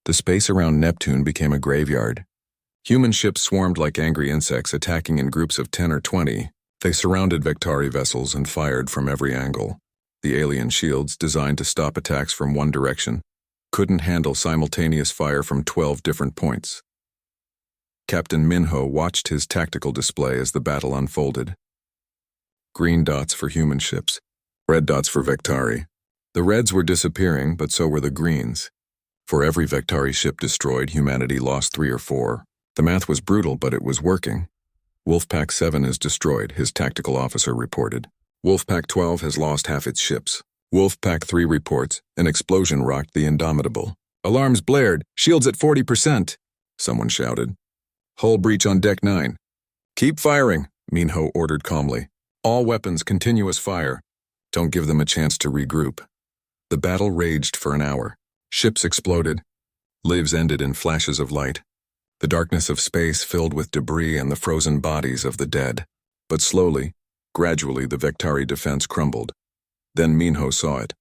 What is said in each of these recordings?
The space around Neptune became a graveyard. Human ships swarmed like angry insects, attacking in groups of 10 or 20. They surrounded Vectari vessels and fired from every angle. The alien shields, designed to stop attacks from one direction, couldn't handle simultaneous fire from 12 different points. Captain Minho watched his tactical display as the battle unfolded. Green dots for human ships, red dots for Vectari. The reds were disappearing, but so were the greens. For every Vectari ship destroyed, humanity lost 3 or 4. The math was brutal, but it was working. Wolfpack 7 is destroyed, his tactical officer reported. Wolfpack 12 has lost half its ships. Wolfpack 3 reports, an explosion rocked the Indomitable. Alarms blared, shields at 40%, someone shouted. Hull breach on deck 9. Keep firing, Minho ordered calmly. All weapons, continuous fire. Don't give them a chance to regroup. The battle raged for an hour. Ships exploded. Lives ended in flashes of light. The darkness of space filled with debris and the frozen bodies of the dead. But slowly, gradually, the Vectari defense crumbled. Then Minho saw it.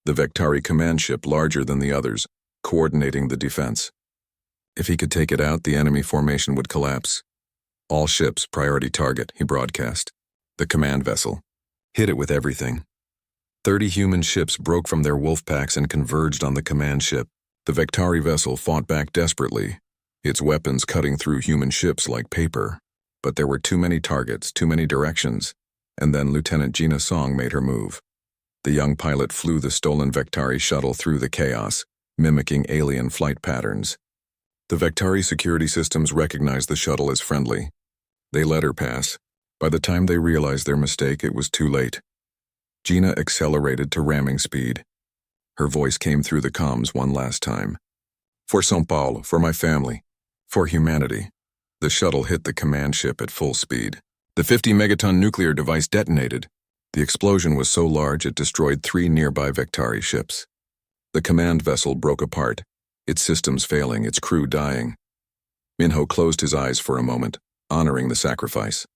The Vectari command ship, larger than the others, coordinating the defense. If he could take it out, the enemy formation would collapse. All ships, priority target, he broadcast. The command vessel. Hit it with everything. 30 human ships broke from their wolf packs and converged on the command ship. The Vectari vessel fought back desperately, its weapons cutting through human ships like paper. But there were too many targets, too many directions, and then Lieutenant Gina Song made her move. The young pilot flew the stolen Vectari shuttle through the chaos, mimicking alien flight patterns. The Vectari security systems recognized the shuttle as friendly. They let her pass. By the time they realized their mistake, it was too late. Gina accelerated to ramming speed. Her voice came through the comms one last time. For São Paulo, for my family, for humanity. The shuttle hit the command ship at full speed. The 50-megaton nuclear device detonated. The explosion was so large it destroyed 3 nearby Vectari ships. The command vessel broke apart, its systems failing, its crew dying. Minho closed his eyes for a moment, honoring the sacrifice.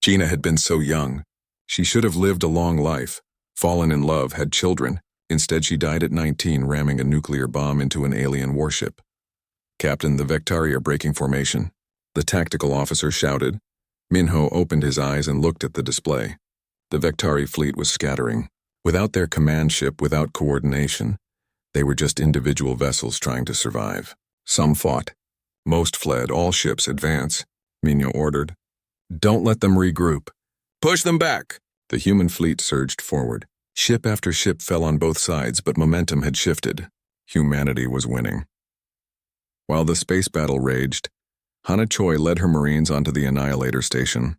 Gina had been so young. She should have lived a long life, fallen in love, had children. Instead, she died at 19, ramming a nuclear bomb into an alien warship. Captain, the Vectari are breaking formation. The tactical officer shouted. Minho opened his eyes and looked at the display. The Vectari fleet was scattering. Without their command ship, without coordination, they were just individual vessels trying to survive. Some fought. Most fled. All ships advance, Minho ordered. Don't let them regroup. Push them back! The human fleet surged forward. Ship after ship fell on both sides, but momentum had shifted. Humanity was winning. While the space battle raged, Hana Choi led her Marines onto the Annihilator station.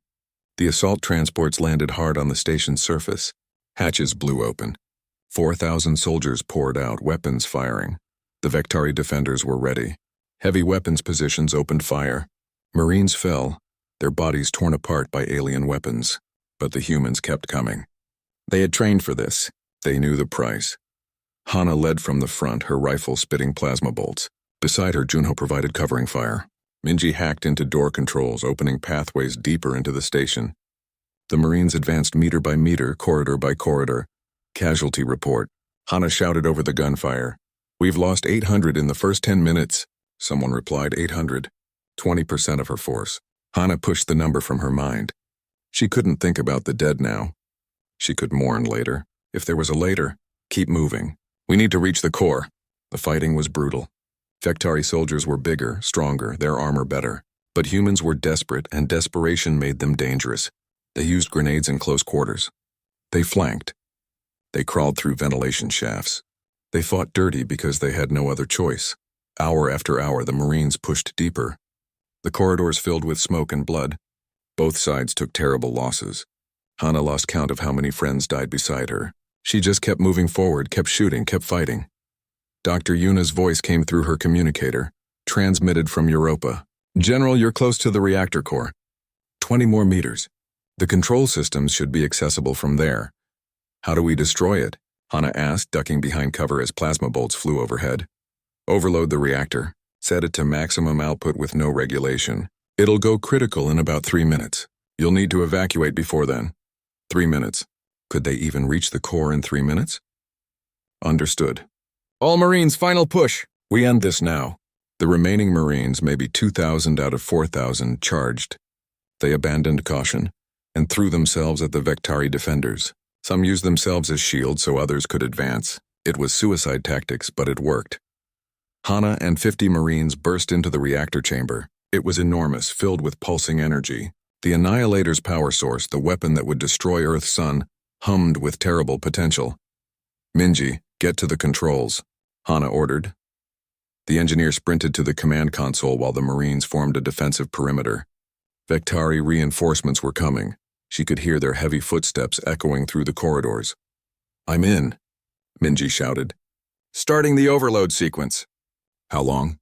The assault transports landed hard on the station's surface. Hatches blew open. 4,000 soldiers poured out, weapons firing. The Vectari defenders were ready. Heavy weapons positions opened fire. Marines fell, their bodies torn apart by alien weapons. But the humans kept coming. They had trained for this. They knew the price. Hana led from the front, her rifle spitting plasma bolts. Beside her, Junho provided covering fire. Minji hacked into door controls, opening pathways deeper into the station. The Marines advanced meter by meter, corridor by corridor. Casualty report. Hana shouted over the gunfire. We've lost 800 in the first 10 minutes. Someone replied, 800. 20% of her force. Hana pushed the number from her mind. She couldn't think about the dead now. She could mourn later. If there was a later, keep moving. We need to reach the core. The fighting was brutal. Vectari soldiers were bigger, stronger, their armor better. But humans were desperate, and desperation made them dangerous. They used grenades in close quarters. They flanked. They crawled through ventilation shafts. They fought dirty because they had no other choice. Hour after hour, the Marines pushed deeper. The corridors filled with smoke and blood. Both sides took terrible losses. Hana lost count of how many friends died beside her. She just kept moving forward, kept shooting, kept fighting. Dr. Yuna's voice came through her communicator, transmitted from Europa. General, you're close to the reactor core. 20 more meters. The control systems should be accessible from there. How do we destroy it? Hana asked, ducking behind cover as plasma bolts flew overhead. Overload the reactor. Set it to maximum output with no regulation. It'll go critical in about 3 minutes. You'll need to evacuate before then. 3 minutes. Could they even reach the core in 3 minutes? Understood. All Marines, final push. We end this now. The remaining Marines, maybe 2,000 out of 4,000, charged. They abandoned caution and threw themselves at the Vectari defenders. Some used themselves as shields so others could advance. It was suicide tactics, but it worked. Hana and 50 Marines burst into the reactor chamber. It was enormous, filled with pulsing energy. The Annihilator's power source, the weapon that would destroy Earth's sun, hummed with terrible potential. Minji, get to the controls, Hana ordered. The engineer sprinted to the command console while the Marines formed a defensive perimeter. Vectari reinforcements were coming. She could hear their heavy footsteps echoing through the corridors. I'm in, Minji shouted. Starting the overload sequence. How long?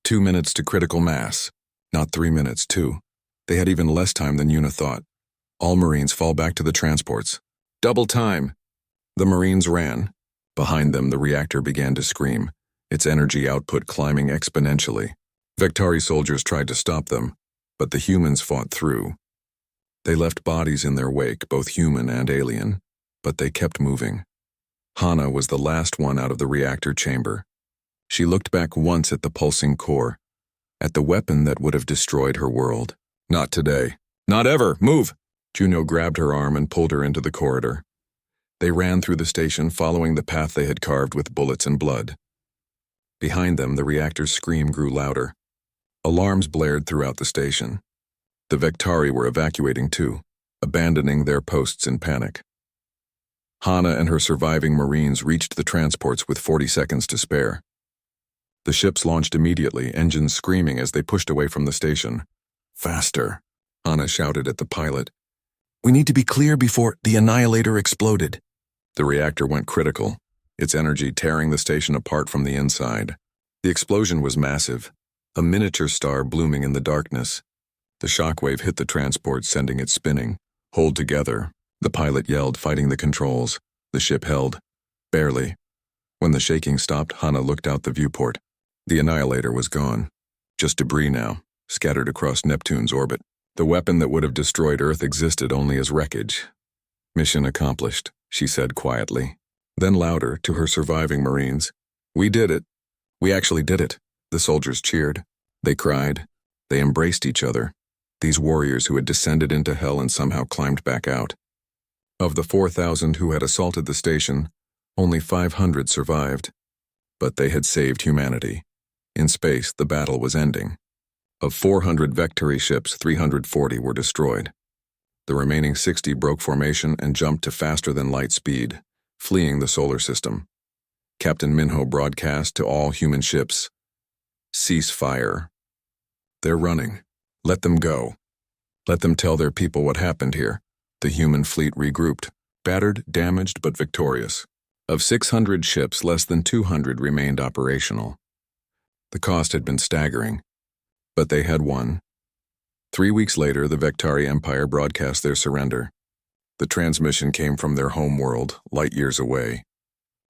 2 minutes to critical mass. Not 3 minutes, too. They had even less time than Yuna thought. All Marines fall back to the transports. Double time. The Marines ran. Behind them, the reactor began to scream, its energy output climbing exponentially. Vectari soldiers tried to stop them, but the humans fought through. They left bodies in their wake, both human and alien, but they kept moving. Hana was the last one out of the reactor chamber. She looked back once at the pulsing core, at the weapon that would have destroyed her world. Not today. Not ever. Move! Juno grabbed her arm and pulled her into the corridor. They ran through the station, following the path they had carved with bullets and blood. Behind them, the reactor's scream grew louder. Alarms blared throughout the station. The Vectari were evacuating too, abandoning their posts in panic. Hana and her surviving Marines reached the transports with 40 seconds to spare. The ships launched immediately, engines screaming as they pushed away from the station. Faster, Hana shouted at the pilot. We need to be clear before the Annihilator exploded. The reactor went critical, its energy tearing the station apart from the inside. The explosion was massive, a miniature star blooming in the darkness. The shockwave hit the transport, sending it spinning. Hold together, the pilot yelled, fighting the controls. The ship held. Barely. When the shaking stopped, Hana looked out the viewport. The Annihilator was gone. Just debris now, scattered across Neptune's orbit. The weapon that would have destroyed Earth existed only as wreckage. Mission accomplished, she said quietly. Then louder, to her surviving Marines. We did it. We actually did it. The soldiers cheered. They cried. They embraced each other. These warriors who had descended into hell and somehow climbed back out. Of the 4,000 who had assaulted the station, only 500 survived. But they had saved humanity. In space, the battle was ending. Of 400 Vectari ships, 340 were destroyed. The remaining 60 broke formation and jumped to faster-than-light speed, fleeing the solar system. Captain Minho broadcast to all human ships, "Cease fire. They're running. Let them go. Let them tell their people what happened here." The human fleet regrouped, battered, damaged, but victorious. Of 600 ships, less than 200 remained operational. The cost had been staggering, but they had won. 3 weeks later, the Vectari Empire broadcast their surrender. The transmission came from their home world, light years away.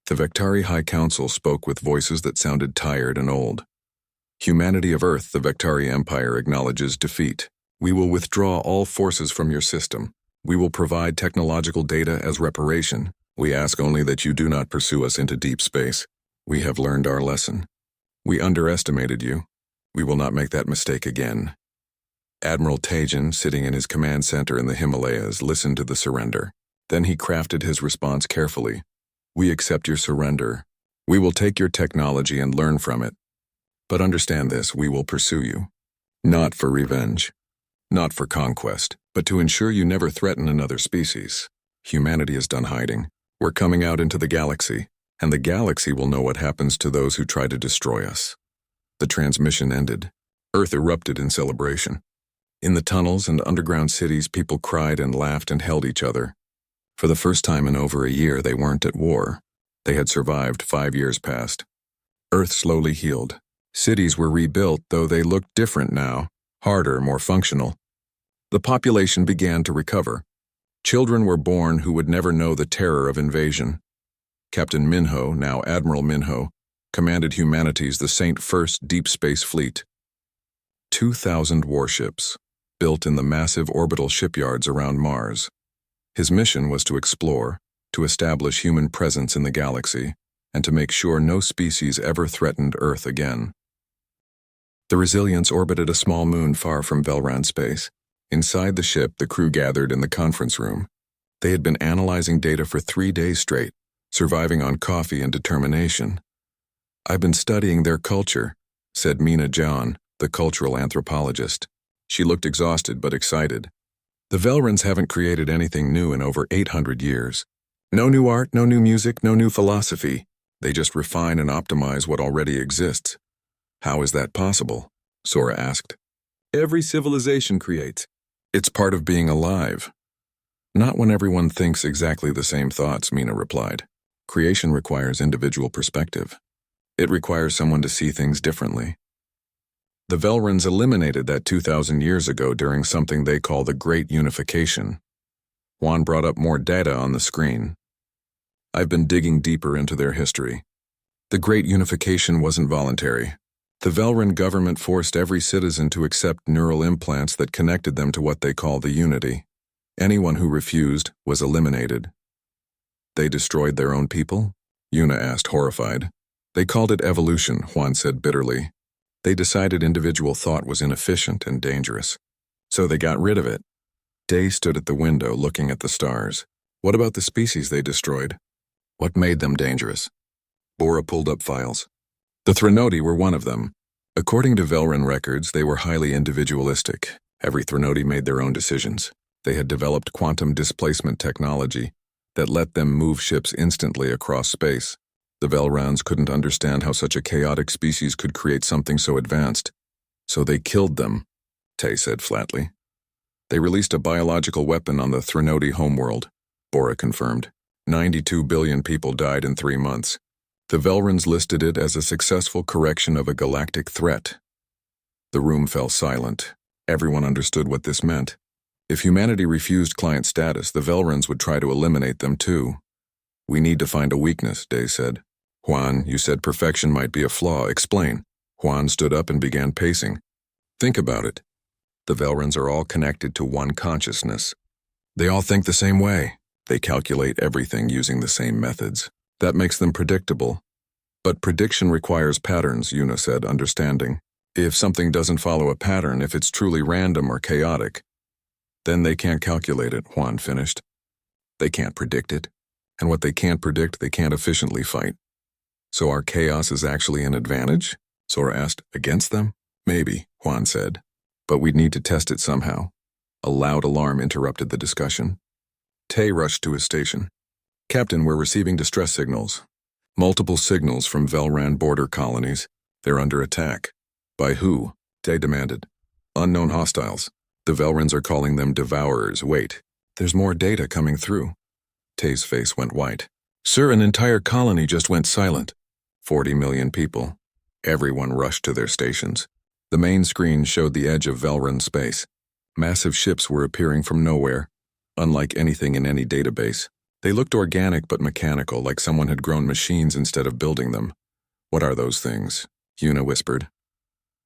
The Vectari High Council spoke with voices that sounded tired and old. Humanity of Earth, the Vectari Empire acknowledges defeat. We will withdraw all forces from your system. We will provide technological data as reparation. We ask only that you do not pursue us into deep space. We have learned our lesson. We underestimated you. We will not make that mistake again. Admiral Tejan, sitting in his command center in the Himalayas, listened to the surrender. Then he crafted his response carefully. We accept your surrender. We will take your technology and learn from it. But understand this, we will pursue you. Not for revenge. Not for conquest, but to ensure you never threaten another species. Humanity is done hiding. We're coming out into the galaxy, and the galaxy will know what happens to those who try to destroy us. The transmission ended. Earth erupted in celebration. In the tunnels and underground cities, people cried and laughed and held each other. For the first time in over a year, they weren't at war. They had survived 5 years past. Earth slowly healed. Cities were rebuilt, though they looked different now, harder, more functional. The population began to recover. Children were born who would never know the terror of invasion. Captain Minho, now Admiral Minho, commanded humanity's the Saint First Deep Space Fleet. 2,000 warships, built in the massive orbital shipyards around Mars. His mission was to explore, to establish human presence in the galaxy, and to make sure no species ever threatened Earth again. The Resilience orbited a small moon far from Velran space. Inside the ship, the crew gathered in the conference room. They had been analyzing data for 3 days straight, surviving on coffee and determination. "I've been studying their culture," said Mina John, the cultural anthropologist. She looked exhausted but excited. "The Velrans haven't created anything new in over 800 years. No new art, no new music, no new philosophy. They just refine and optimize what already exists." "How is that possible?" Sora asked. "Every civilization creates. It's part of being alive." "Not when everyone thinks exactly the same thoughts," Mina replied. "Creation requires individual perspective. It requires someone to see things differently." The Velrans eliminated that 2,000 years ago during something they call the Great Unification. Juan brought up more data on the screen. "I've been digging deeper into their history. The Great Unification wasn't voluntary. The Velran government forced every citizen to accept neural implants that connected them to what they call the Unity. Anyone who refused was eliminated." "They destroyed their own people?" Yuna asked, horrified. "They called it evolution," Juan said bitterly. "They decided individual thought was inefficient and dangerous. So they got rid of it." Day stood at the window looking at the stars. "What about the species they destroyed? What made them dangerous?" Bora pulled up files. "The Threnodi were one of them. According to Velran records, they were highly individualistic. Every Threnodi made their own decisions. They had developed quantum displacement technology that let them move ships instantly across space. The Velrans couldn't understand how such a chaotic species could create something so advanced. So they killed them," Tay said flatly. "They released a biological weapon on the Threnodi homeworld," Bora confirmed. 92 billion people died in 3 months. The Velrans listed it as a successful correction of a galactic threat. The room fell silent. Everyone understood what this meant. If humanity refused client status, the Velrans would try to eliminate them too. "We need to find a weakness," Day said. "Juan, you said perfection might be a flaw. Explain." Juan stood up and began pacing. "Think about it. The Velrans are all connected to one consciousness. They all think the same way. They calculate everything using the same methods. That makes them predictable. But prediction requires patterns," Yuna said, understanding. "If something doesn't follow a pattern, if it's truly random or chaotic, then they can't calculate it," Juan finished. "They can't predict it. And what they can't predict, they can't efficiently fight." "So our chaos is actually an advantage?" Sora asked. "Against them?" "Maybe," Juan said. "But we'd need to test it somehow." A loud alarm interrupted the discussion. Tay rushed to his station. "Captain, we're receiving distress signals. Multiple signals from Velran border colonies. They're under attack." "By who?" Tay demanded. "Unknown hostiles. The Velrans are calling them devourers. Wait, there's more data coming through." Tay's face went white. "Sir, an entire colony just went silent. 40 million people." Everyone rushed to their stations. The main screen showed the edge of Velran space. Massive ships were appearing from nowhere, unlike anything in any database. They looked organic but mechanical, like someone had grown machines instead of building them. "What are those things?" Yuna whispered.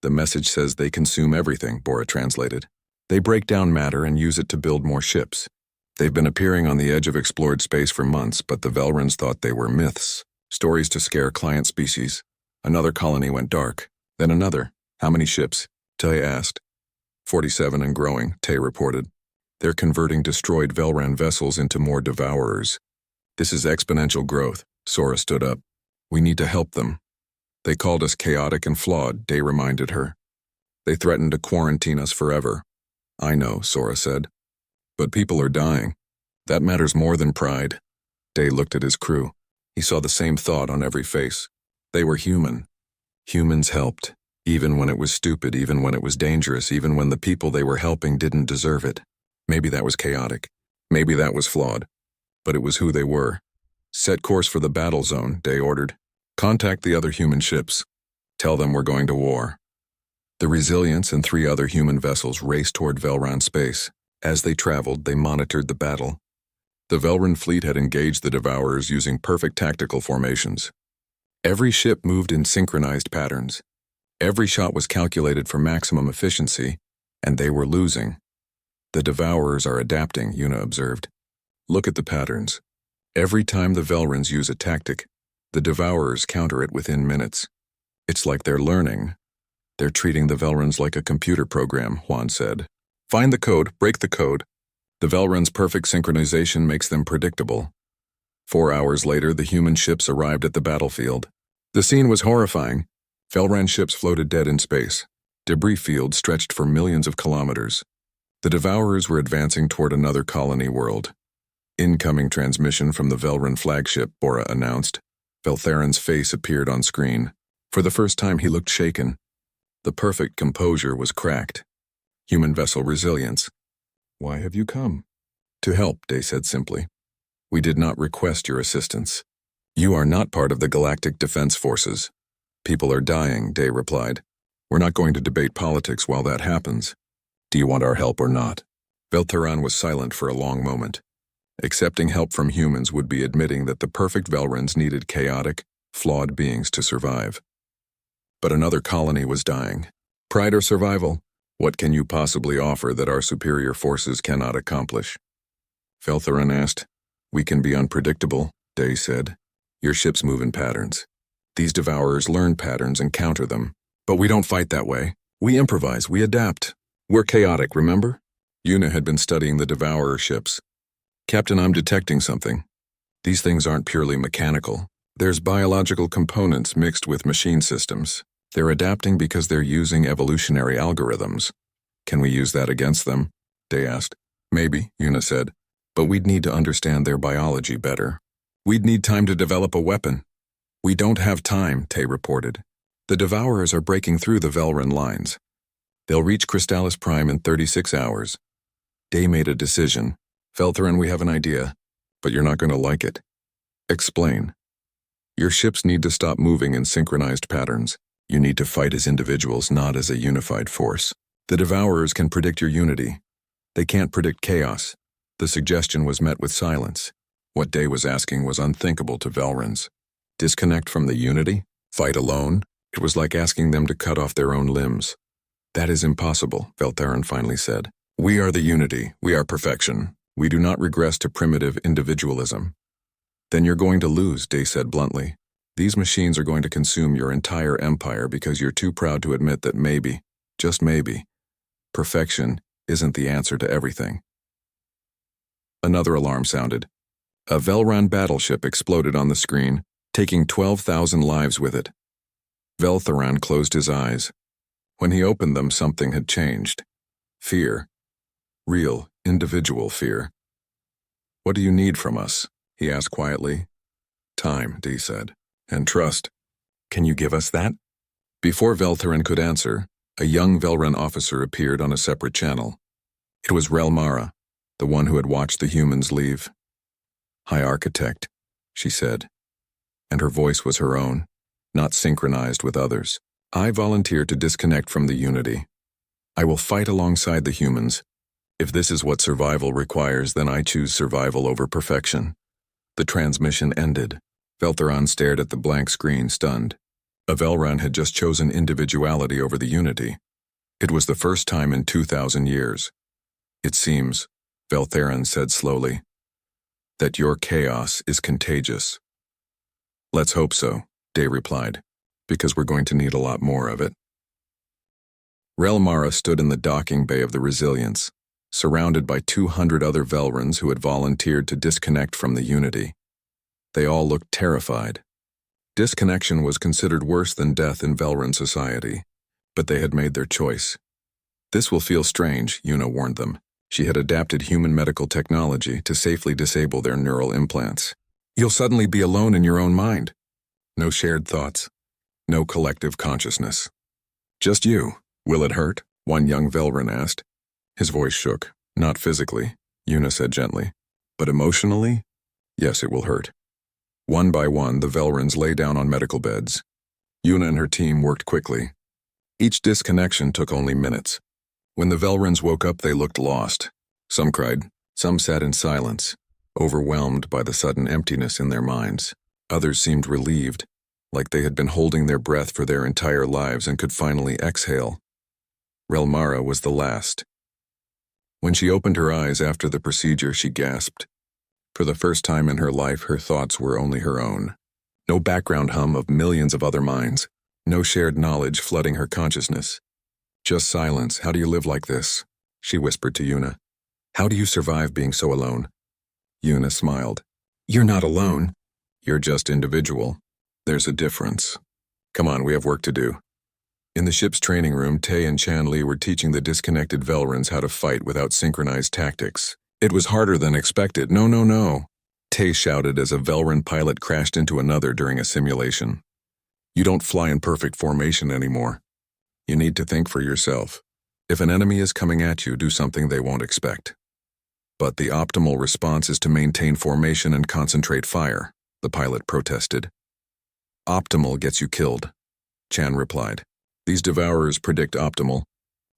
"The message says they consume everything," Bora translated. "They break down matter and use it to build more ships. They've been appearing on the edge of explored space for months, but the Velrans thought they were myths, stories to scare client species. Another colony went dark, then another. How many ships?" Tay asked. 47 and growing, Tay reported. "They're converting destroyed Velran vessels into more devourers. This is exponential growth." Sora stood up. "We need to help them." "They called us chaotic and flawed," Day reminded her. "They threatened to quarantine us forever." "I know," Sora said. "But people are dying. That matters more than pride." Day looked at his crew. He saw the same thought on every face. They were human. Humans helped, even when it was stupid, even when it was dangerous, even when the people they were helping didn't deserve it. Maybe that was chaotic. Maybe that was flawed. But it was who they were. "Set course for the battle zone," Day ordered. "Contact the other human ships. Tell them we're going to war." The Resilience and 3 other human vessels raced toward Velran space. As they traveled, they monitored the battle. The Velran fleet had engaged the Devourers using perfect tactical formations. Every ship moved in synchronized patterns. Every shot was calculated for maximum efficiency, and they were losing. "The Devourers are adapting," Yuna observed. "Look at the patterns. Every time the Velrans use a tactic, The Devourers counter it within minutes. It's like they're learning. They're treating the Velrans like a computer program, Juan said. Find the code, break the code. The Velrans' perfect synchronization makes them predictable. 4 hours later, the human ships arrived at the battlefield. The scene was horrifying. Velran ships floated dead in space. Debris fields stretched for millions of kilometers. The Devourers were advancing toward another colony world. Incoming transmission from the Velran flagship, Bora announced. Veltheron's face appeared on screen. For the first time, he looked shaken. The perfect composure was cracked. Human vessel resilience. Why have you come? To help, Day said simply. We did not request your assistance. You are not part of the Galactic Defense Forces. People are dying, Day replied. We're not going to debate politics while that happens. Do you want our help or not? Veltheron was silent for a long moment. Accepting help from humans would be admitting that the perfect Velrans needed chaotic, flawed beings to survive. But another colony was dying. Pride or survival? What can you possibly offer that our superior forces cannot accomplish? Veltheron asked. We can be unpredictable, Day said. Your ships move in patterns. These Devourers learn patterns and counter them. But we don't fight that way. We improvise, we adapt. We're chaotic, remember? Yuna had been studying the Devourer ships. Captain, I'm detecting something. These things aren't purely mechanical. There's biological components mixed with machine systems. They're adapting because they're using evolutionary algorithms. Can we use that against them? Day asked. Maybe, Yuna said. But we'd need to understand their biology better. We'd need time to develop a weapon. We don't have time, Tay reported. The Devourers are breaking through the Velran lines. They'll reach Crystallis Prime in 36 hours. Day made a decision. Veltheron, we have an idea, but you're not going to like it. Explain. Your ships need to stop moving in synchronized patterns. You need to fight as individuals, not as a unified force. The Devourers can predict your unity. They can't predict chaos. The suggestion was met with silence. What Day was asking was unthinkable to Velrans. Disconnect from the unity? Fight alone? It was like asking them to cut off their own limbs. That is impossible, Veltheron finally said. We are the unity. We are perfection. We do not regress to primitive individualism. Then you're going to lose, Day said bluntly. These machines are going to consume your entire empire because you're too proud to admit that maybe, just maybe, perfection isn't the answer to everything. Another alarm sounded. A Velran battleship exploded on the screen, taking 12,000 lives with it. Veltheron closed his eyes. When he opened them, something had changed. Fear. Real, individual fear. What do you need from us? He asked quietly. Time, Dee said. And trust. Can you give us that? Before Veltheron could answer, a young Velran officer appeared on a separate channel. It was Relmara, the one who had watched the humans leave. High Architect, she said, and her voice was her own, not synchronized with others. I volunteer to disconnect from the unity. I will fight alongside the humans. If this is what survival requires, then I choose survival over perfection. The transmission ended. Veltheron stared at the blank screen, stunned. A Velran had just chosen individuality over the unity. It was the first time in 2,000 years. It seems, Veltheron said slowly, that your chaos is contagious. Let's hope so, Day replied, because we're going to need a lot more of it. Relmara stood in the docking bay of the Resilience, surrounded by 200 other Velrans who had volunteered to disconnect from the unity. They all looked terrified. Disconnection was considered worse than death in Velran society, but they had made their choice. This will feel strange, Yuna warned them. She had adapted human medical technology to safely disable their neural implants. You'll suddenly be alone in your own mind. No shared thoughts. No collective consciousness. Just you. Will it hurt? One young Velran asked. His voice shook. Not physically, Yuna said gently. But emotionally? Yes, it will hurt. One by one, the Velrans lay down on medical beds. Yuna and her team worked quickly. Each disconnection took only minutes. When the Velrans woke up, they looked lost. Some cried. Some sat in silence, overwhelmed by the sudden emptiness in their minds. Others seemed relieved, like they had been holding their breath for their entire lives and could finally exhale. Relmara was the last. When she opened her eyes after the procedure, she gasped. For the first time in her life, her thoughts were only her own. No background hum of millions of other minds. No shared knowledge flooding her consciousness. Just silence. How do you live like this? She whispered to Yuna. How do you survive being so alone? Yuna smiled. You're not alone. You're just individual. There's a difference. Come on, we have work to do. In the ship's training room, Tay and Chan Li were teaching the disconnected Velrans how to fight without synchronized tactics. It was harder than expected. No, no, no. Tay shouted as a Velran pilot crashed into another during a simulation. You don't fly in perfect formation anymore. You need to think for yourself. If an enemy is coming at you, do something they won't expect. But the optimal response is to maintain formation and concentrate fire, the pilot protested. Optimal gets you killed, Chan replied. These devourers predict optimal.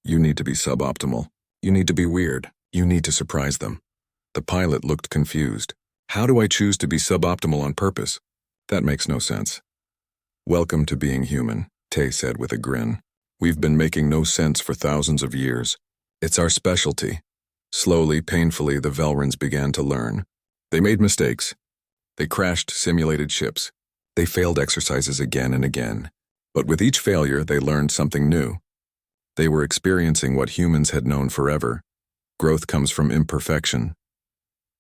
You need to be suboptimal. You need to be weird. You need to surprise them. The pilot looked confused. How do I choose to be suboptimal on purpose? That makes no sense. Welcome to being human, Tay said with a grin. We've been making no sense for thousands of years. It's our specialty. Slowly, painfully, the Velrans began to learn. They made mistakes. They crashed simulated ships. They failed exercises again and again. But with each failure, they learned something new. They were experiencing what humans had known forever. Growth comes from imperfection.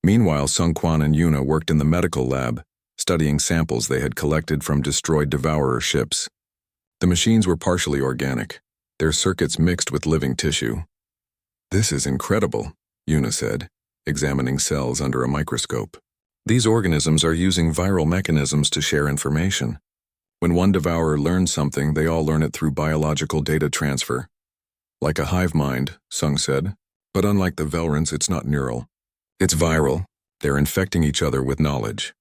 Meanwhile, Sung Kwan and Yuna worked in the medical lab, studying samples they had collected from destroyed devourer ships. The machines were partially organic, their circuits mixed with living tissue. This is incredible, Yuna said, examining cells under a microscope. These organisms are using viral mechanisms to share information. When one devourer learns something, they all learn it through biological data transfer. Like a hive mind, Sung said, but unlike the Velrans, it's not neural. It's viral. They're infecting each other with knowledge.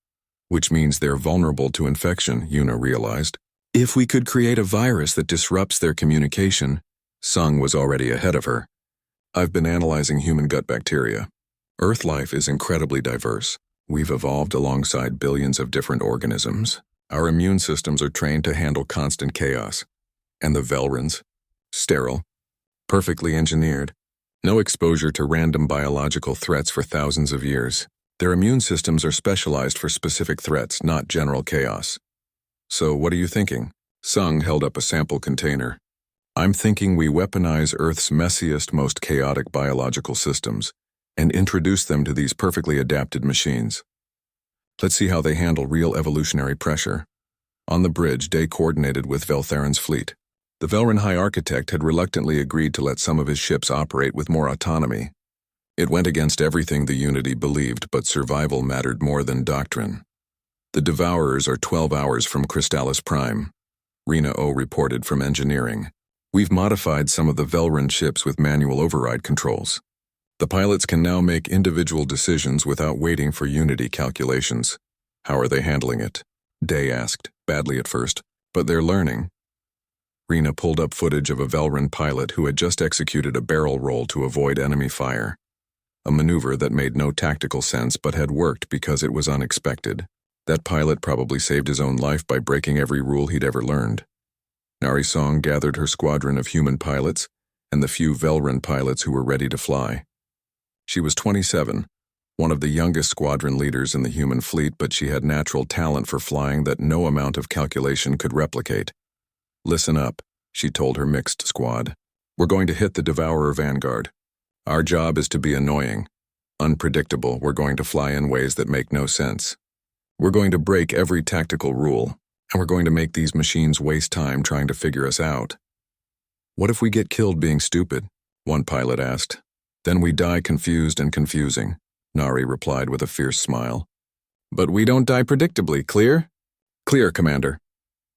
Which means they're vulnerable to infection, Yuna realized. If we could create a virus that disrupts their communication, Sung was already ahead of her. I've been analyzing human gut bacteria. Earth life is incredibly diverse. We've evolved alongside billions of different organisms. Our immune systems are trained to handle constant chaos. And the Velrans? Sterile. Perfectly engineered. No exposure to random biological threats for thousands of years. Their immune systems are specialized for specific threats, not general chaos. So what are you thinking? Sung held up a sample container. I'm thinking we weaponize Earth's messiest, most chaotic biological systems and introduce them to these perfectly adapted machines. Let's see how they handle real evolutionary pressure. On the bridge, Day coordinated with Veltheron's fleet. The Velran High Architect had reluctantly agreed to let some of his ships operate with more autonomy. It went against everything the Unity believed, but survival mattered more than doctrine. The Devourers are 12 hours from Crystallis Prime. Rena O reported from engineering. We've modified some of the Velran ships with manual override controls. The pilots can now make individual decisions without waiting for Unity calculations. How are they handling it? Day asked, badly at first, but they're learning. Rena pulled up footage of a Velran pilot who had just executed a barrel roll to avoid enemy fire. A maneuver that made no tactical sense but had worked because it was unexpected. That pilot probably saved his own life by breaking every rule he'd ever learned. Narration gathered her squadron of human pilots and the few Velran pilots who were ready to fly. She was 27, one of the youngest squadron leaders in the human fleet, but she had natural talent for flying that no amount of calculation could replicate. Listen up, she told her mixed squad. We're going to hit the Devourer Vanguard. Our job is to be annoying, unpredictable. We're going to fly in ways that make no sense. We're going to break every tactical rule, and we're going to make these machines waste time trying to figure us out. What if we get killed being stupid? One pilot asked. Then we die confused and confusing, Nari replied with a fierce smile. But we don't die predictably, clear? Clear, Commander.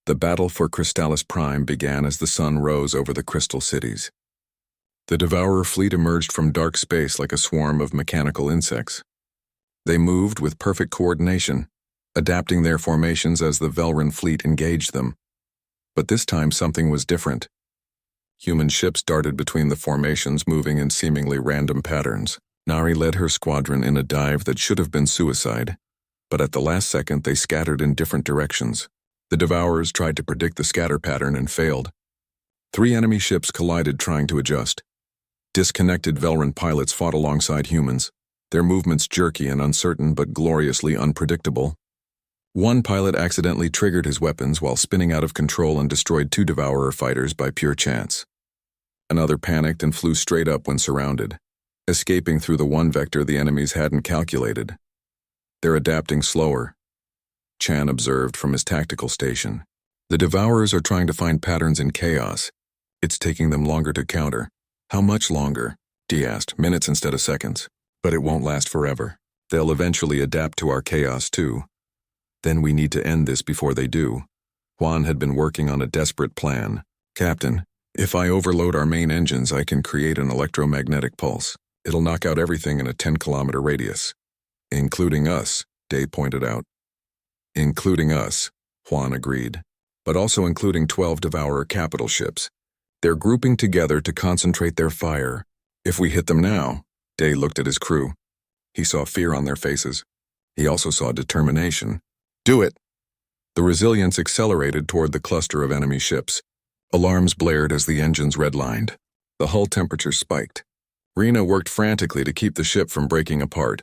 The battle for Crystallis Prime began as the sun rose over the crystal cities. The Devourer fleet emerged from dark space like a swarm of mechanical insects. They moved with perfect coordination, adapting their formations as the Velran fleet engaged them. But this time something was different. Human ships darted between the formations, moving in seemingly random patterns. Nari led her squadron in a dive that should have been suicide, but at the last second they scattered in different directions. The Devourers tried to predict the scatter pattern and failed. 3 enemy ships collided trying to adjust. Disconnected Velran pilots fought alongside humans, their movements jerky and uncertain but gloriously unpredictable. One pilot accidentally triggered his weapons while spinning out of control and destroyed 2 Devourer fighters by pure chance. Another panicked and flew straight up when surrounded, escaping through the one vector the enemies hadn't calculated. They're adapting slower, Chan observed from his tactical station. The Devourers are trying to find patterns in chaos. It's taking them longer to counter. How much longer? Dee asked. Minutes instead of seconds. But it won't last forever. They'll eventually adapt to our chaos too. Then we need to end this before they do. Juan had been working on a desperate plan. Captain, if I overload our main engines, I can create an electromagnetic pulse. It'll knock out everything in a 10-kilometer radius. Including us, Day pointed out. Including us, Juan agreed. But also including 12 Devourer capital ships. They're grouping together to concentrate their fire. If we hit them now, Day looked at his crew. He saw fear on their faces. He also saw determination. Do it! The Resilience accelerated toward the cluster of enemy ships. Alarms blared as the engines redlined. The hull temperature spiked. Rena worked frantically to keep the ship from breaking apart.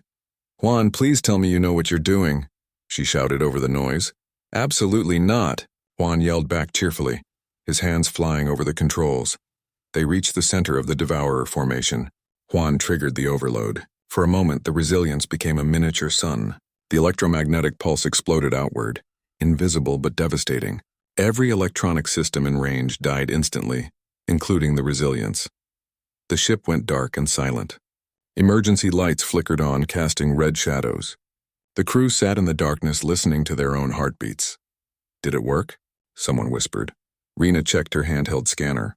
Juan, please tell me you know what you're doing, she shouted over the noise. Absolutely not, Juan yelled back cheerfully, his hands flying over the controls. They reached the center of the Devourer formation. Juan triggered the overload. For a moment, the Resilience became a miniature sun. The electromagnetic pulse exploded outward, invisible but devastating. Every electronic system in range died instantly, including the Resilience. The ship went dark and silent. Emergency lights flickered on, casting red shadows. The crew sat in the darkness listening to their own heartbeats. Did it work? Someone whispered. Rena checked her handheld scanner.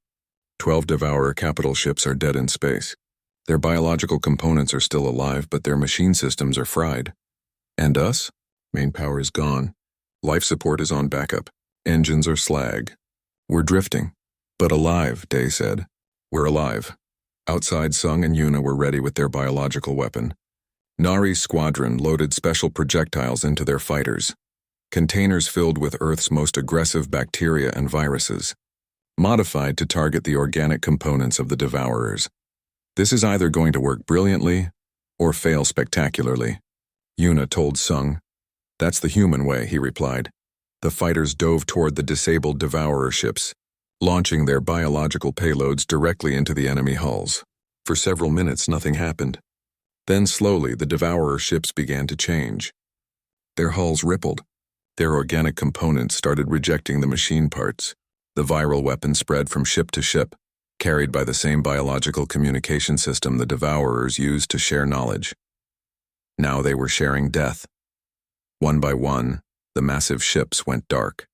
12 Devourer capital ships are dead in space. Their biological components are still alive, but their machine systems are fried. And us? Main power is gone. Life support is on backup. Engines are slag. We're drifting. But alive, Day said. We're alive. Outside, Sung and Yuna were ready with their biological weapon. Nari's squadron loaded special projectiles into their fighters. Containers filled with Earth's most aggressive bacteria and viruses, modified to target the organic components of the Devourers. This is either going to work brilliantly or fail spectacularly, Yuna told Sung. That's the human way, he replied. The fighters dove toward the disabled Devourer ships, launching their biological payloads directly into the enemy hulls. For several minutes, nothing happened. Then slowly, the Devourer ships began to change. Their hulls rippled. Their organic components started rejecting the machine parts. The viral weapon spread from ship to ship, carried by the same biological communication system the Devourers used to share knowledge. Now they were sharing death. One by one, the massive ships went dark.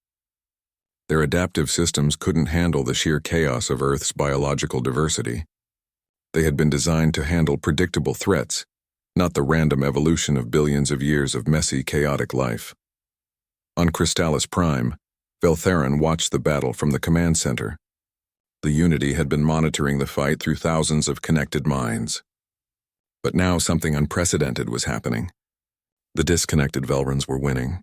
Their adaptive systems couldn't handle the sheer chaos of Earth's biological diversity. They had been designed to handle predictable threats, not the random evolution of billions of years of messy, chaotic life. On Crystallis Prime, Veltherin watched the battle from the command center. The Unity had been monitoring the fight through thousands of connected minds. But now something unprecedented was happening. The disconnected Velrans were winning.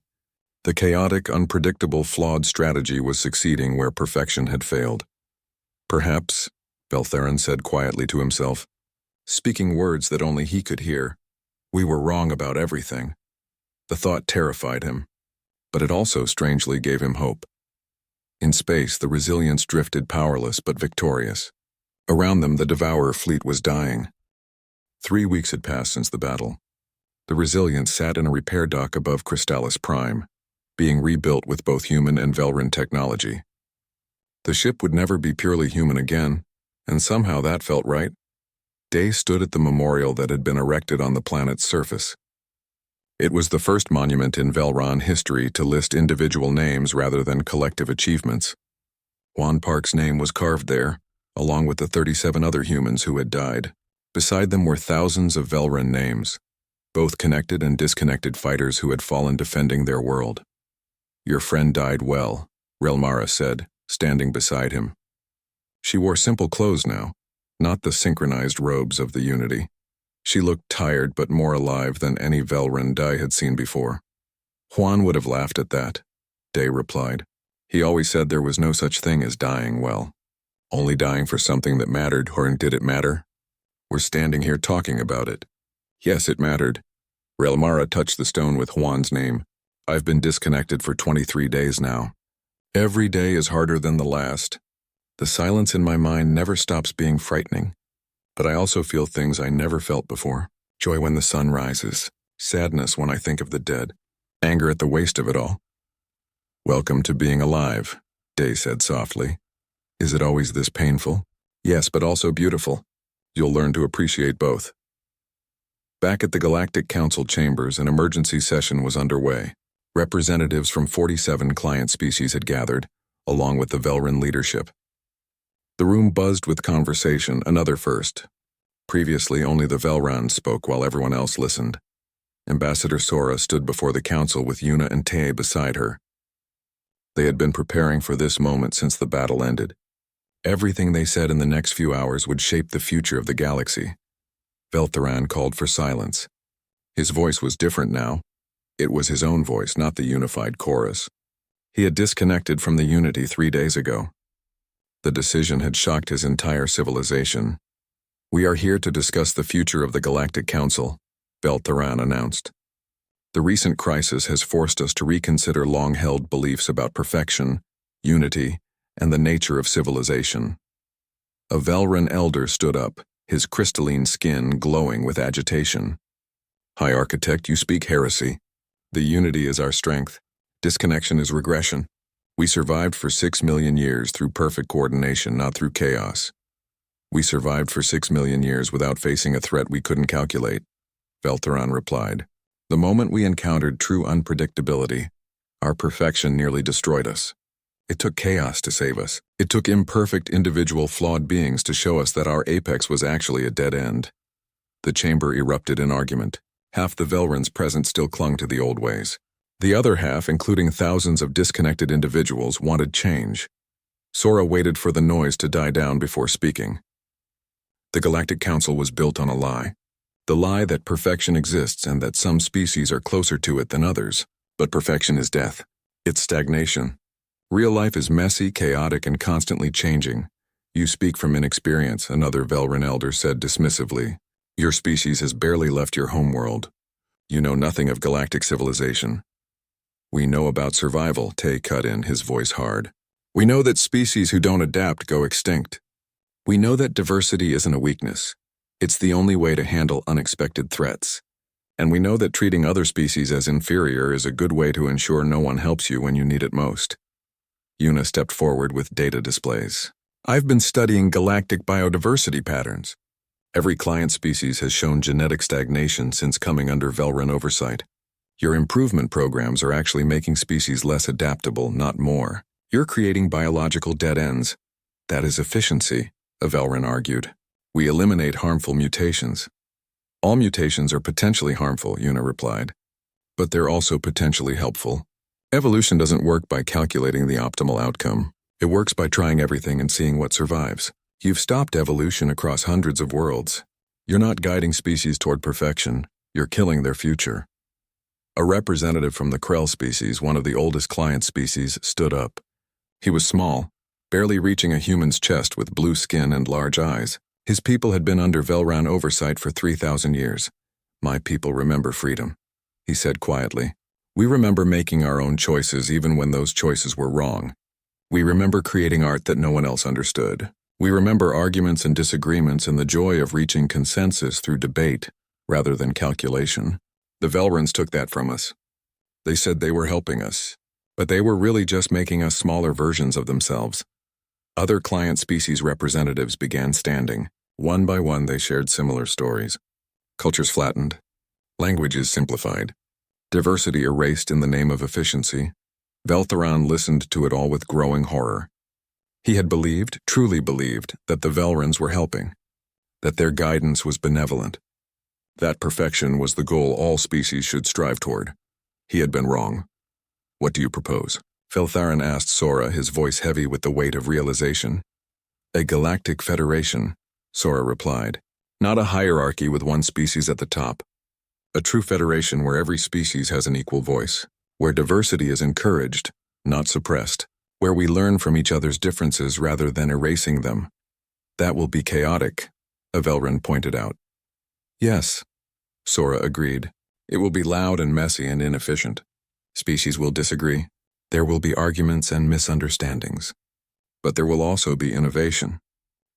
The chaotic, unpredictable, flawed strategy was succeeding where perfection had failed. Perhaps, Veltherin said quietly to himself, speaking words that only he could hear, we were wrong about everything. The thought terrified him, but it also strangely gave him hope. In space, the Resilience drifted powerless but victorious. Around them, the Devourer fleet was dying. 3 weeks had passed since the battle. The Resilience sat in a repair dock above Crystallis Prime, being rebuilt with both human and Velran technology. The ship would never be purely human again, and somehow that felt right. Day stood at the memorial that had been erected on the planet's surface. It was the first monument in Velran history to list individual names rather than collective achievements. Juan Park's name was carved there, along with the 37 other humans who had died. Beside them were thousands of Velran names, both connected and disconnected fighters who had fallen defending their world. Your friend died well, Relmara said, standing beside him. She wore simple clothes now, not the synchronized robes of the Unity. She looked tired but more alive than any Velran Dai had seen before. Juan would have laughed at that, Day replied. He always said there was no such thing as dying well. Only dying for something that mattered, or did it matter? We're standing here talking about it. Yes, it mattered. Relmara touched the stone with Juan's name. I've been disconnected for 23 days now. Every day is harder than the last. The silence in my mind never stops being frightening. But I also feel things I never felt before. Joy when the sun rises. Sadness when I think of the dead. Anger at the waste of it all. Welcome to being alive, Day said softly. Is it always this painful? Yes, but also beautiful. You'll learn to appreciate both. Back at the Galactic Council chambers, an emergency session was underway. Representatives from 47 client species had gathered, along with the Velran leadership. The room buzzed with conversation, another first. Previously, only the Velran spoke while everyone else listened. Ambassador Sora stood before the council with Yuna and Tay beside her. They had been preparing for this moment since the battle ended. Everything they said in the next few hours would shape the future of the galaxy. Veltharan called for silence. His voice was different now. It was his own voice, not the unified chorus. He had disconnected from the unity 3 days ago. The decision had shocked his entire civilization. We are here to discuss the future of the Galactic Council, Veltharan announced. The recent crisis has forced us to reconsider long-held beliefs about perfection, unity, and the nature of civilization. A Velran elder stood up, his crystalline skin glowing with agitation. High Architect, you speak heresy. The unity is our strength. Disconnection is regression. We survived for 6 million years through perfect coordination, not through chaos. We survived for 6 million years without facing a threat we couldn't calculate, Veltharan replied. The moment we encountered true unpredictability, our perfection nearly destroyed us. It took chaos to save us. It took imperfect individual flawed beings to show us that our apex was actually a dead end. The chamber erupted in argument. Half the Velrans present still clung to the old ways. The other half, including thousands of disconnected individuals, wanted change. Sora waited for the noise to die down before speaking. The Galactic Council was built on a lie. The lie that perfection exists and that some species are closer to it than others. But perfection is death. It's stagnation. Real life is messy, chaotic, and constantly changing. You speak from inexperience, another Velran elder said dismissively. Your species has barely left your homeworld. You know nothing of galactic civilization. We know about survival, Tay cut in, his voice hard. We know that species who don't adapt go extinct. We know that diversity isn't a weakness. It's the only way to handle unexpected threats. And we know that treating other species as inferior is a good way to ensure no one helps you when you need it most. Yuna stepped forward with data displays. I've been studying galactic biodiversity patterns. Every client species has shown genetic stagnation since coming under Velran oversight. Your improvement programs are actually making species less adaptable, not more. You're creating biological dead ends. That is efficiency, a Velran argued. We eliminate harmful mutations. All mutations are potentially harmful, Yuna replied. But they're also potentially helpful. Evolution doesn't work by calculating the optimal outcome. It works by trying everything and seeing what survives. You've stopped evolution across hundreds of worlds. You're not guiding species toward perfection. You're killing their future. A representative from the Krell species, one of the oldest client species, stood up. He was small, barely reaching a human's chest with blue skin and large eyes. His people had been under Velran oversight for 3,000 years. My people remember freedom, he said quietly. We remember making our own choices even when those choices were wrong. We remember creating art that no one else understood. We remember arguments and disagreements and the joy of reaching consensus through debate rather than calculation. The Velrans took that from us. They said they were helping us, but they were really just making us smaller versions of themselves. Other client species representatives began standing. One by one they shared similar stories. Cultures flattened. Languages simplified. Diversity erased in the name of efficiency. Veltharan listened to it all with growing horror. He had believed, truly believed, that the Velrans were helping, that their guidance was benevolent, that perfection was the goal all species should strive toward. He had been wrong. What do you propose? Veltharan asked Sora, his voice heavy with the weight of realization. A galactic federation, Sora replied. Not a hierarchy with one species at the top. A true federation where every species has an equal voice, where diversity is encouraged, not suppressed. Where we learn from each other's differences rather than erasing them. That will be chaotic, a Velran pointed out. Yes, Sora agreed. It will be loud and messy and inefficient. Species will disagree. There will be arguments and misunderstandings. But there will also be innovation.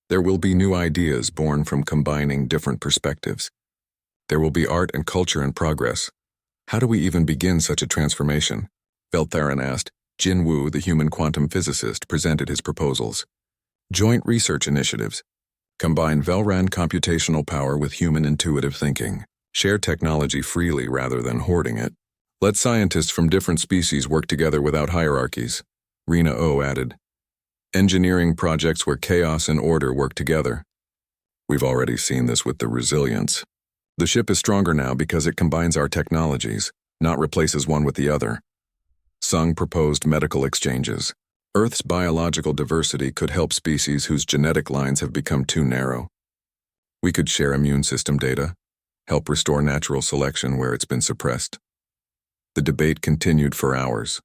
There will be new ideas born from combining different perspectives. There will be art and culture and progress. How do we even begin such a transformation? Veltharan asked. Jin Wu, the human quantum physicist, presented his proposals. Joint research initiatives. Combine Velran computational power with human intuitive thinking. Share technology freely rather than hoarding it. Let scientists from different species work together without hierarchies. Rena O added. Engineering projects where chaos and order work together. We've already seen this with the Resilience. The ship is stronger now because it combines our technologies, not replaces one with the other. Sung proposed medical exchanges. Earth's biological diversity could help species whose genetic lines have become too narrow. We could share immune system data, help restore natural selection where it's been suppressed. The debate continued for hours.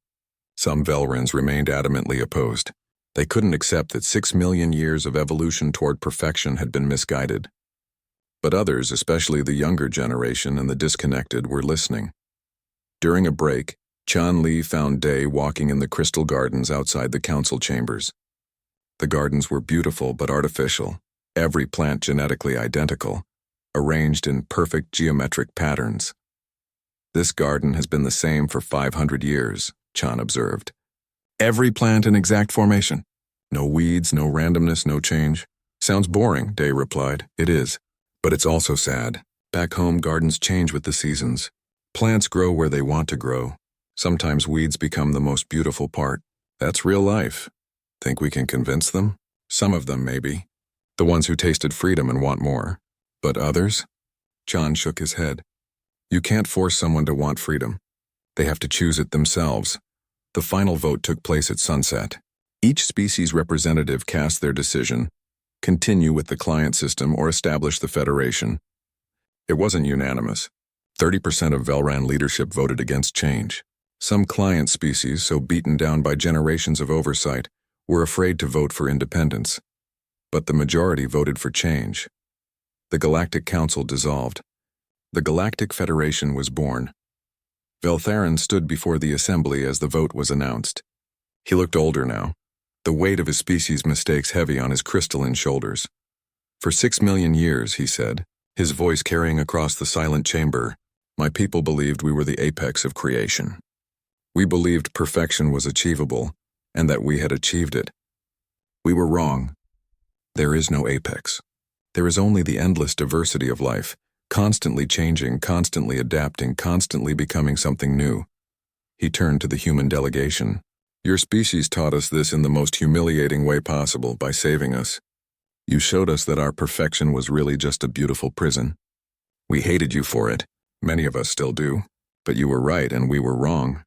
Some Velrans remained adamantly opposed. They couldn't accept that 6 million years of evolution toward perfection had been misguided. But others, especially the younger generation and the disconnected, were listening. During a break, Chan Li found Day walking in the crystal gardens outside the council chambers. The gardens were beautiful but artificial, every plant genetically identical, arranged in perfect geometric patterns. This garden has been the same for 500 years, Chan observed. Every plant in exact formation. No weeds, no randomness, no change. Sounds boring, Day replied. It is. But it's also sad. Back home, gardens change with the seasons. Plants grow where they want to grow. Sometimes weeds become the most beautiful part. That's real life. Think we can convince them? Some of them, maybe. The ones who tasted freedom and want more. But others? John shook his head. You can't force someone to want freedom. They have to choose it themselves. The final vote took place at sunset. Each species representative cast their decision: continue with the client system or establish the Federation. It wasn't unanimous. 30% of Velran leadership voted against change. Some client species, so beaten down by generations of oversight, were afraid to vote for independence. But the majority voted for change. The Galactic Council dissolved. The Galactic Federation was born. Veltharan stood before the assembly as the vote was announced. He looked older now, the weight of his species' mistakes heavy on his crystalline shoulders. For 6 million years, he said, his voice carrying across the silent chamber, my people believed we were the apex of creation. We believed perfection was achievable, and that we had achieved it. We were wrong. There is no apex. There is only the endless diversity of life, constantly changing, constantly adapting, constantly becoming something new. He turned to the human delegation. Your species taught us this in the most humiliating way possible by saving us. You showed us that our perfection was really just a beautiful prison. We hated you for it. Many of us still do. But you were right and we were wrong.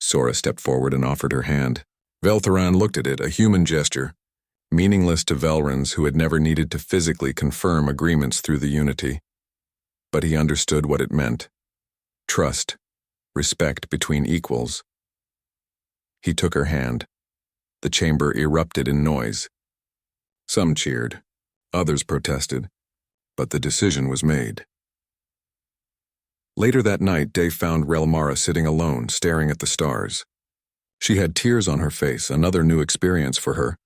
Sora stepped forward and offered her hand. Veltharan looked at it, a human gesture, meaningless to Velrans who had never needed to physically confirm agreements through the unity. But he understood what it meant. Trust, respect between equals. He took her hand. The chamber erupted in noise. Some cheered, others protested, but the decision was made. Later that night, Day found Relmara sitting alone, staring at the stars. She had tears on her face, another new experience for her.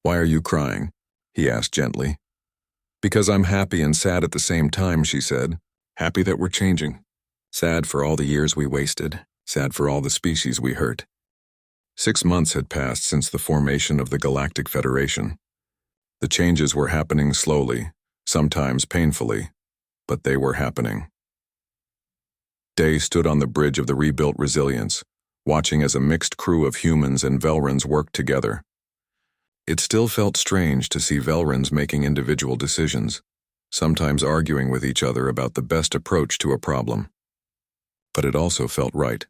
Why are you crying? He asked gently. Because I'm happy and sad at the same time, she said. Happy that we're changing. Sad for all the years we wasted. Sad for all the species we hurt. 6 months had passed since the formation of the Galactic Federation. The changes were happening slowly, sometimes painfully, but they were happening. Day stood on the bridge of the rebuilt Resilience, watching as a mixed crew of humans and Velrans worked together. It still felt strange to see Velrans making individual decisions, sometimes arguing with each other about the best approach to a problem. But it also felt right.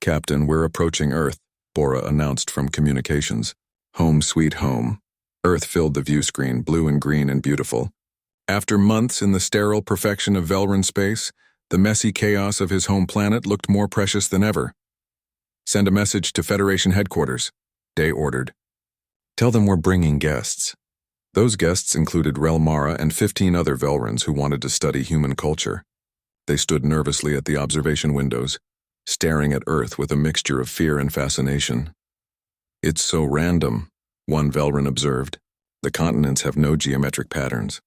Captain, we're approaching Earth, Bora announced from communications. Home sweet home. Earth filled the view screen, blue and green and beautiful. After months in the sterile perfection of Velran space, the messy chaos of his home planet looked more precious than ever. Send a message to Federation headquarters, Day ordered. Tell them we're bringing guests. Those guests included Relmara and 15 other Velrans who wanted to study human culture. They stood nervously at the observation windows, staring at Earth with a mixture of fear and fascination. "It's so random," one Velran observed. "The continents have no geometric patterns.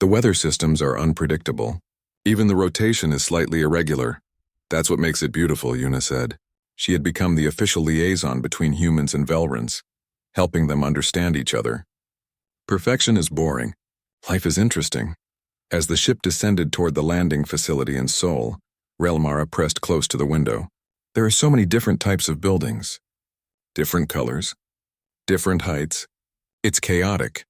The weather systems are unpredictable. Even the rotation is slightly irregular. That's what makes it beautiful," Yuna said. She had become the official liaison between humans and Velrans, helping them understand each other. "Perfection is boring. Life is interesting." As the ship descended toward the landing facility in Seoul, Relmara pressed close to the window. "There are so many different types of buildings. Different colors. Different heights. It's chaotic."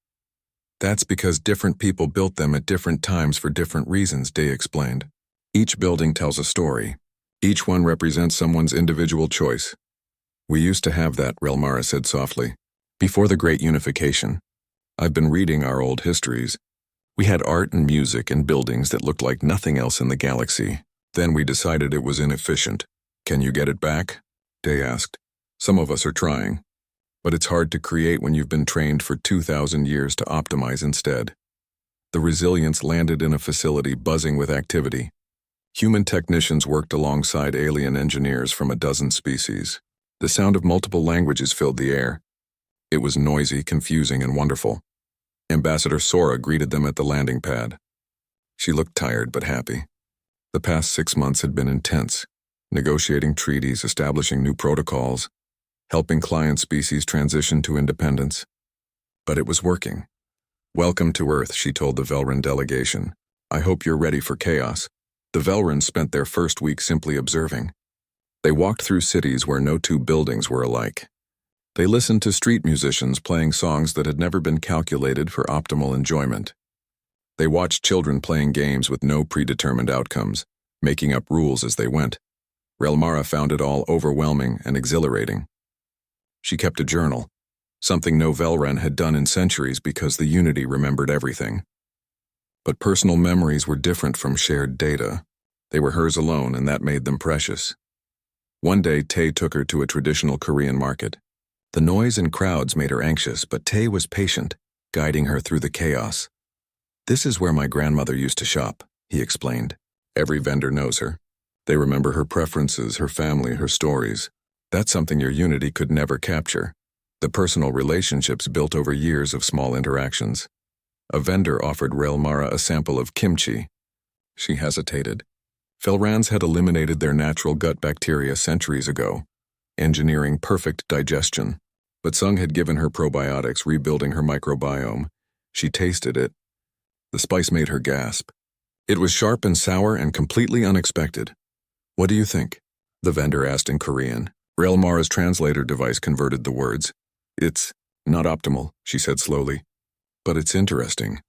"That's because different people built them at different times for different reasons," Day explained. "Each building tells a story. Each one represents someone's individual choice." "We used to have that," Relmara said softly. "Before the Great Unification. I've been reading our old histories. We had art and music and buildings that looked like nothing else in the galaxy. Then we decided it was inefficient." "Can you get it back?" Day asked. "Some of us are trying. But it's hard to create when you've been trained for 2,000 years to optimize instead." The Resilience landed in a facility buzzing with activity. Human technicians worked alongside alien engineers from a dozen species. The sound of multiple languages filled the air. It was noisy, confusing, and wonderful. Ambassador Sora greeted them at the landing pad. She looked tired but happy. The past 6 months had been intense, negotiating treaties, establishing new protocols, helping client species transition to independence. But it was working. "Welcome to Earth," she told the Velran delegation. "I hope you're ready for chaos." The Velrans spent their first week simply observing. They walked through cities where no two buildings were alike. They listened to street musicians playing songs that had never been calculated for optimal enjoyment. They watched children playing games with no predetermined outcomes, making up rules as they went. Relmara found it all overwhelming and exhilarating. She kept a journal, something no Velran had done in centuries because the Unity remembered everything. But personal memories were different from shared data. They were hers alone, and that made them precious. One day, Tay took her to a traditional Korean market. The noise and crowds made her anxious, but Tay was patient, guiding her through the chaos. "This is where my grandmother used to shop," he explained. "Every vendor knows her. They remember her preferences, her family, her stories. That's something your Unity could never capture. The personal relationships built over years of small interactions." A vendor offered Relmara a sample of kimchi. She hesitated. Velrans had eliminated their natural gut bacteria centuries ago, engineering perfect digestion. But Sung had given her probiotics, rebuilding her microbiome. She tasted it. The spice made her gasp. It was sharp and sour and completely unexpected. "What do you think?" the vendor asked in Korean. Relmara's translator device converted the words. "It's not optimal," she said slowly. "But it's interesting.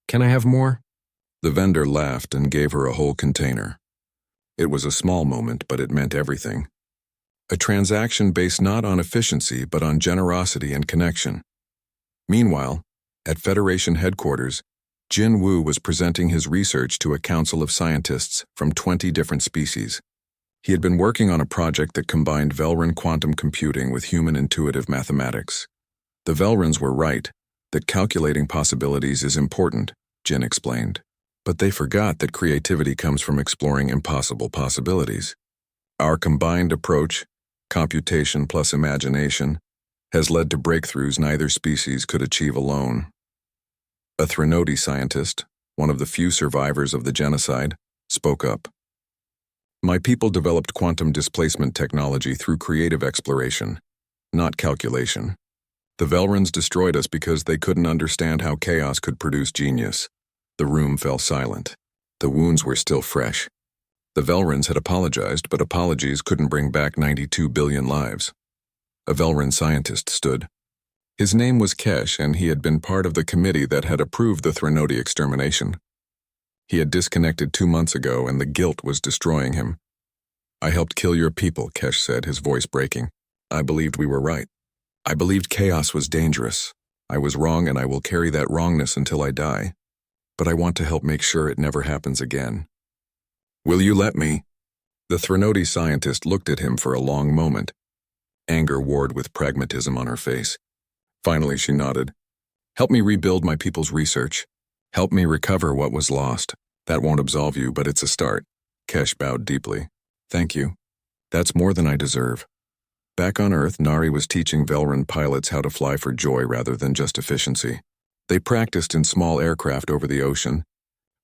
Can I have more?" The vendor laughed and gave her a whole container. It was a small moment, but it meant everything. A transaction based not on efficiency, but on generosity and connection. Meanwhile, at Federation headquarters, Jin Wu was presenting his research to a council of scientists from 20 different species. He had been working on a project that combined Velran quantum computing with human intuitive mathematics. The Velrans were right that calculating possibilities is important, Jin explained. But they forgot that creativity comes from exploring impossible possibilities. Our combined approach, computation plus imagination, has led to breakthroughs neither species could achieve alone. A Threnody scientist, one of the few survivors of the genocide, spoke up. "My people developed quantum displacement technology through creative exploration, not calculation. The Velrans destroyed us because they couldn't understand how chaos could produce genius." The room fell silent. The wounds were still fresh. The Velrans had apologized, but apologies couldn't bring back 92 billion lives. A Velran scientist stood. His name was Kesh, and he had been part of the committee that had approved the Threnody extermination. He had disconnected 2 months ago, and the guilt was destroying him. "I helped kill your people," Kesh said, his voice breaking. "I believed we were right. I believed chaos was dangerous. I was wrong, and I will carry that wrongness until I die. But I want to help make sure it never happens again." "Will you let me?" The Threnody scientist looked at him for a long moment. Anger warred with pragmatism on her face. Finally, she nodded. "Help me rebuild my people's research. Help me recover what was lost. That won't absolve you, but it's a start." Kesh bowed deeply. "Thank you." That's more than I deserve. Back on Earth, Nari was teaching Velran pilots how to fly for joy rather than just efficiency. They practiced in small aircraft over the ocean,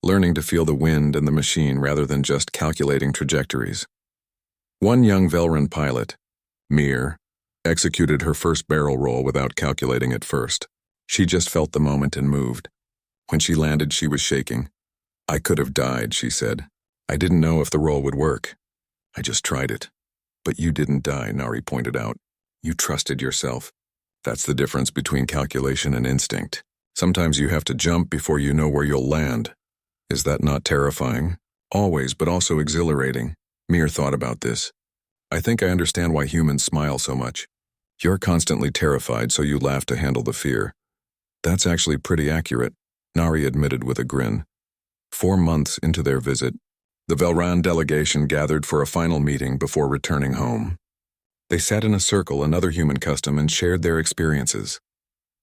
learning to feel the wind and the machine rather than just calculating trajectories. One young Velran pilot, Mir, executed her first barrel roll without calculating at first. She just felt the moment and moved. When she landed, she was shaking. "I could have died," she said. "I didn't know if the roll would work. I just tried it." "But you didn't die," Nari pointed out. "You trusted yourself." That's the difference between calculation and instinct. Sometimes you have to jump before you know where you'll land. Is that not terrifying? Always, but also exhilarating. Mir thought about this. "I think I understand why humans smile so much. You're constantly terrified, so you laugh to handle the fear." "That's actually pretty accurate," Nari admitted with a grin. 4 months into their visit, the Velran delegation gathered for a final meeting before returning home. They sat in a circle, another human custom, and shared their experiences.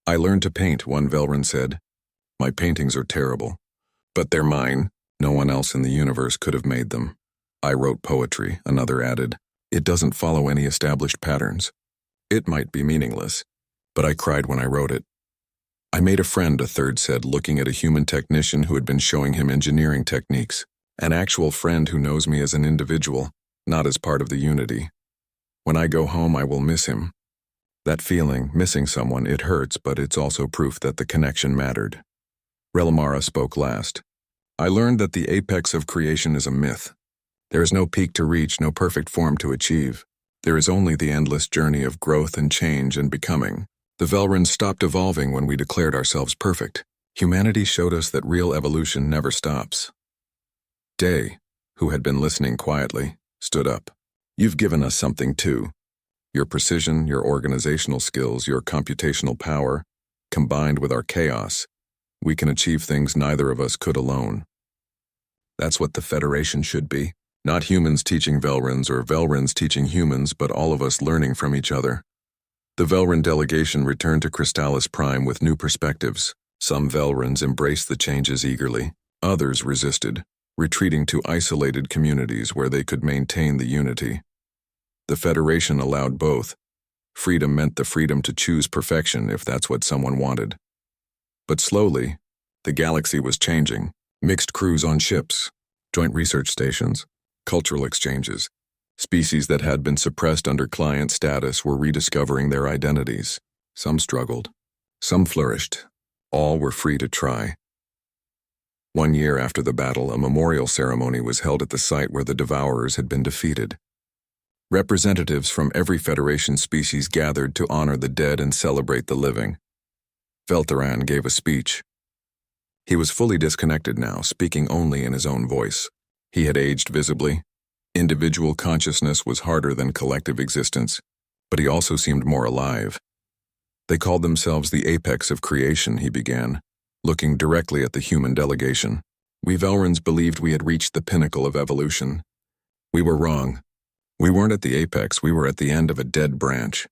"I learned to paint," one Velran said. "My paintings are terrible. But they're mine. No one else in the universe could have made them." "I wrote poetry," another added. "It doesn't follow any established patterns. It might be meaningless, but I cried when I wrote it." "I made a friend," a third said, looking at a human technician who had been showing him engineering techniques. "An actual friend who knows me as an individual, not as part of the unity. When I go home, I will miss him." That feeling, missing someone, it hurts, but it's also proof that the connection mattered. Relamara spoke last. "I learned that the apex of creation is a myth. There is no peak to reach, no perfect form to achieve. There is only the endless journey of growth and change and becoming. The Velrans stopped evolving when we declared ourselves perfect. Humanity showed us that real evolution never stops." Day, who had been listening quietly, stood up. "You've given us something too. Your precision, your organizational skills, your computational power, combined with our chaos, we can achieve things neither of us could alone. That's what the Federation should be. Not humans teaching Velrans or Velrans teaching humans, but all of us learning from each other." The Velran delegation returned to Crystallis Prime with new perspectives. Some Velrans embraced the changes eagerly. Others resisted, retreating to isolated communities where they could maintain the unity. The Federation allowed both. Freedom meant the freedom to choose perfection if that's what someone wanted. But slowly, the galaxy was changing. Mixed crews on ships, joint research stations, cultural exchanges. Species that had been suppressed under client status were rediscovering their identities. Some struggled. Some flourished. All were free to try. 1 year after the battle, a memorial ceremony was held at the site where the Devourers had been defeated. Representatives from every Federation species gathered to honor the dead and celebrate the living. Veltaran gave a speech. He was fully disconnected now, speaking only in his own voice. He had aged visibly. Individual consciousness was harder than collective existence, but he also seemed more alive. "They called themselves the apex of creation," he began, looking directly at the human delegation. "We Velrans believed we had reached the pinnacle of evolution. We were wrong. We weren't at the apex, we were at the end of a dead branch.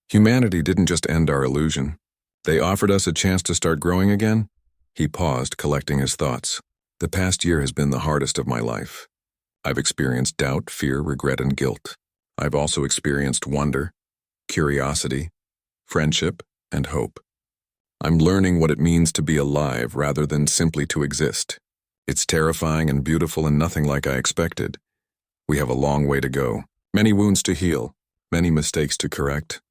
Humanity didn't just end our illusion. They offered us a chance to start growing again." He paused, collecting his thoughts. "The past year has been the hardest of my life. I've experienced doubt, fear, regret, and guilt. I've also experienced wonder, curiosity, friendship, and hope. I'm learning what it means to be alive rather than simply to exist. It's terrifying and beautiful and nothing like I expected. We have a long way to go, many wounds to heal, many mistakes to correct,